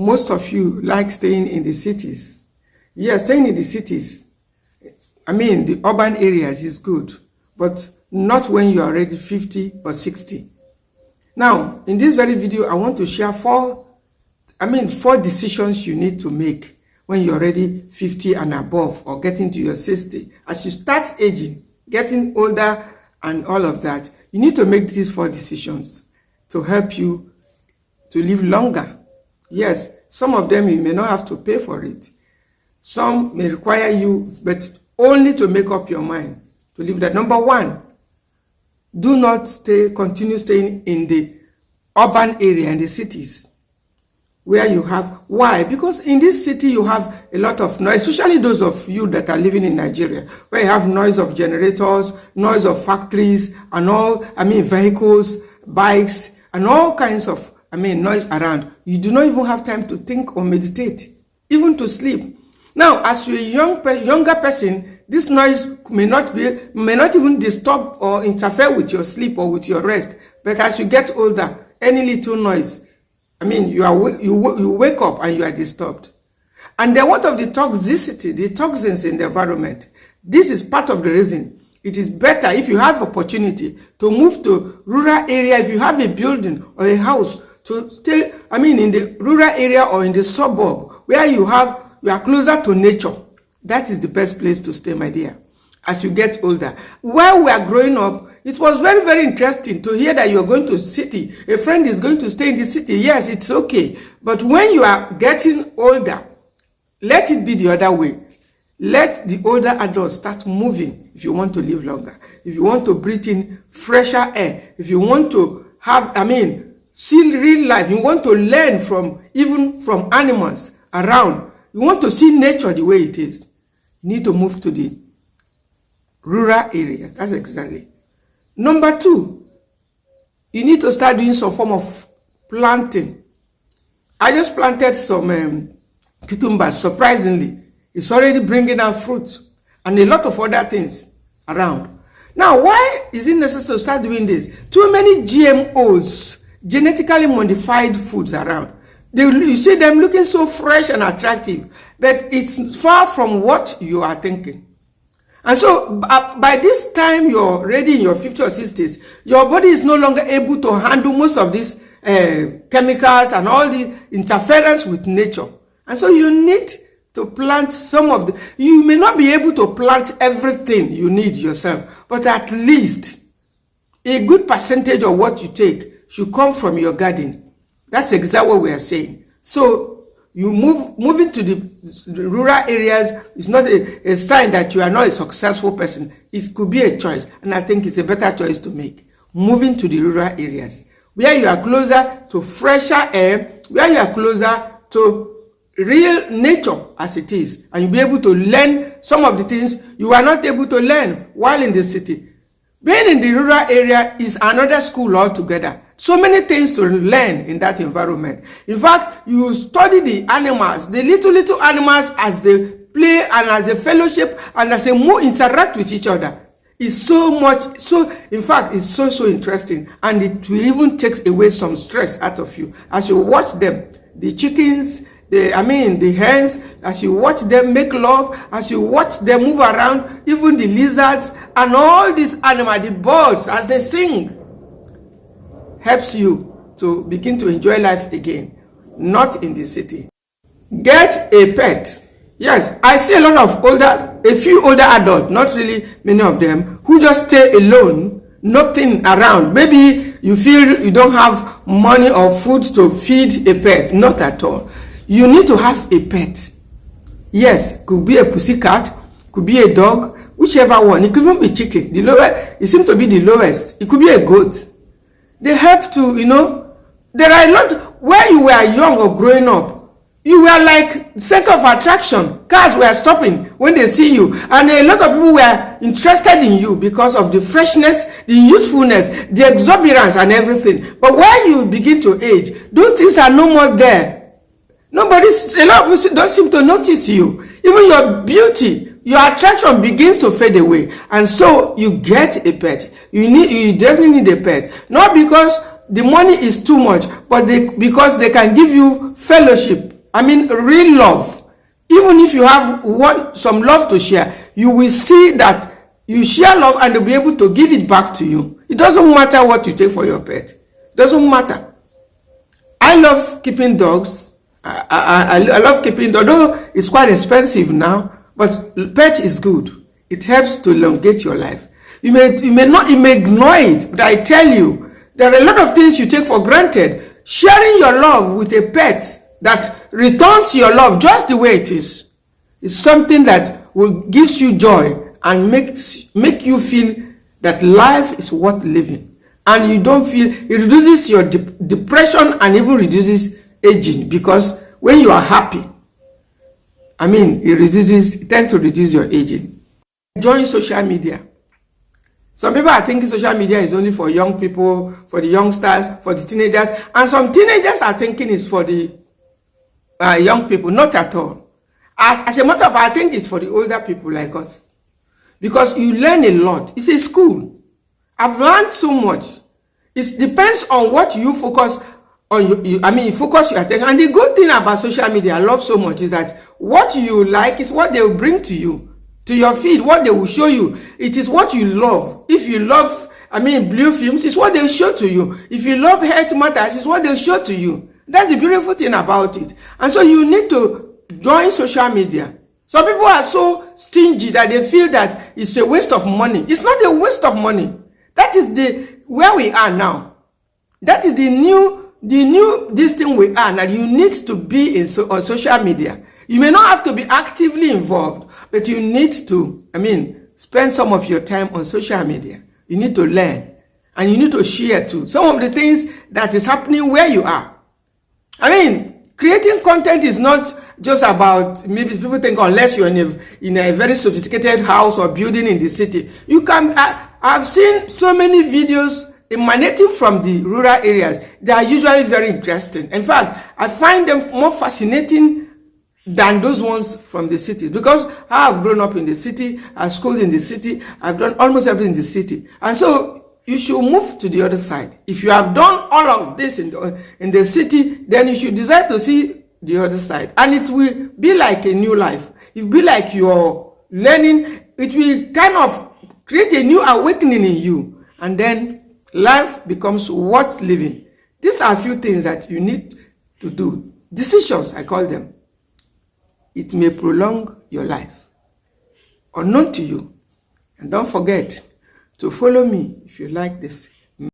Most of you like staying in the cities. Yes, staying in the cities, I mean, the urban areas is good, but not when you are already 50 or 60. Now, in this very video, I want to share four decisions you need to make when you're already 50 and above or getting to your 60. As you start aging, getting older and all of that, you need to make these four decisions to help you to live longer. Yes, some of them you may not have to pay for it. Some may require you, but only to make up your mind to live that. Number one, do not continue staying in the urban area, in the cities, where you have, why? Because in this city you have a lot of noise, especially those of you that are living in Nigeria, where you have noise of generators, noise of factories, and all, vehicles, bikes, and all kinds of, noise around. You do not even have time to think or meditate, even to sleep. Now, as you're a younger person, this noise may not even disturb or interfere with your sleep or with your rest. But as you get older, any little noise, you wake up and you are disturbed. And then what of the toxicity, the toxins in the environment? This is part of the reason. It is better if you have opportunity to move to rural area, if you have a building or a house, to stay, in the rural area or in the suburb where you are closer to nature. That is the best place to stay, my dear, as you get older. While we are growing up, it was very, very interesting to hear that you are going to city. A friend is going to stay in the city. Yes, it's okay. But when you are getting older, let it be the other way. Let the older adults start moving if you want to live longer. If you want to breathe in fresher air. If you want to have, see real life. You want to learn even from animals around. You want to see nature the way it is. You need to move to the rural areas. That's exactly. Number two, you need to start doing some form of planting. I just planted some cucumbers, surprisingly. It's already bringing out fruit and a lot of other things around. Now, why is it necessary to start doing this? Too many GMOs, genetically modified foods around. You see them looking so fresh and attractive, but it's far from what you are thinking. And so by this time you're already in your 50s or 60s, your body is no longer able to handle most of these chemicals and all the interference with nature. And so you need to plant some of the, you may not be able to plant everything you need yourself, but at least a good percentage of what you take should come from your garden. That's exactly what we are saying. So you moving to the rural areas is not a sign that you are not a successful person. It could be a choice, and I think it's a better choice to make. Moving to the rural areas, where you are closer to fresher air, where you are closer to real nature as it is, and you'll be able to learn some of the things you are not able to learn while in the city. Being in the rural area is another school altogether. So many things to learn in that environment. In fact, you study the animals, the little animals, as they play and as they fellowship and as they interact with each other. It's it's so interesting, and it will even take away some stress out of you as you watch them. The chickens, the hens, as you watch them make love, as you watch them move around, even the lizards and all these animals, the birds, as they sing, helps you to begin to enjoy life again, not in the city. Get a pet. Yes, I see a few older adults, not really many of them, who just stay alone, nothing around. Maybe you feel you don't have money or food to feed a pet. Not at all. You need to have a pet. Yes, could be a pussycat, could be a dog, whichever one. It could even be chicken. The lowest, it seems to be the lowest. It could be a goat. They help to, there are a lot, where you were young or growing up, you were like center of attraction. Cars were stopping when they see you, and a lot of people were interested in you because of the freshness, the youthfulness, the exuberance and everything. But when you begin to age, those things are no more there. A lot of people don't seem to notice you. Even your beauty, your attraction begins to fade away. And so you get a pet. You definitely need a pet. Not because the money is too much, but because they can give you fellowship, I mean real love. Even if you have some love to share, you will see that you share love and they'll be able to give it back to you. It doesn't matter what you take for your pet. It doesn't matter. I love keeping dogs. I love keeping dogs, although it's quite expensive now, but pet is good. It helps to elongate your life. You may ignore it, but I tell you, there are a lot of things you take for granted. Sharing your love with a pet that returns your love just the way it is something that will gives you joy and make you feel that life is worth living, and you don't feel it reduces your depression and even reduces aging, because when you are happy, I mean, it tends to reduce your aging. Join social media. Some people are thinking social media is only for young people, for the youngsters, for the teenagers, and some teenagers are thinking it's for the young people. Not at all. As a matter of fact, I think it's for the older people like us, because you learn a lot. It's a school. I've learned so much. It depends on what you focus on. You focus your attention. And the good thing about social media I love so much is that what you like is what they will bring to you, to your feed. What they will show you, it is what you love. If you love, blue films, it's what they'll show to you. If you love health matters, it's what they'll show to you. That's the beautiful thing about it. And so you need to join social media. Some people are so stingy that they feel that it's a waste of money. It's not a waste of money. That is where we are now. That is the new this thing we are now. You need to be on social media. You may not have to be actively involved, but you need to, spend some of your time on social media. You need to learn, and you need to share too some of the things that is happening where you are. Creating content is not just about, maybe people think unless you're in a very sophisticated house or building in the city. You can, I've seen so many videos emanating from the rural areas. They are usually very interesting. In fact, I find them more fascinating than those ones from the city, because I have grown up in the city, I've schooled in the city, I've done almost everything in the city. And so you should move to the other side. If you have done all of this in the city, then you should decide to see the other side. And it will be like a new life. It will be like you're learning. It will kind of create a new awakening in you. And then life becomes worth living. These are a few things that you need to do. Decisions, I call them. It may prolong your life, unknown to you. And don't forget to follow me if you like this.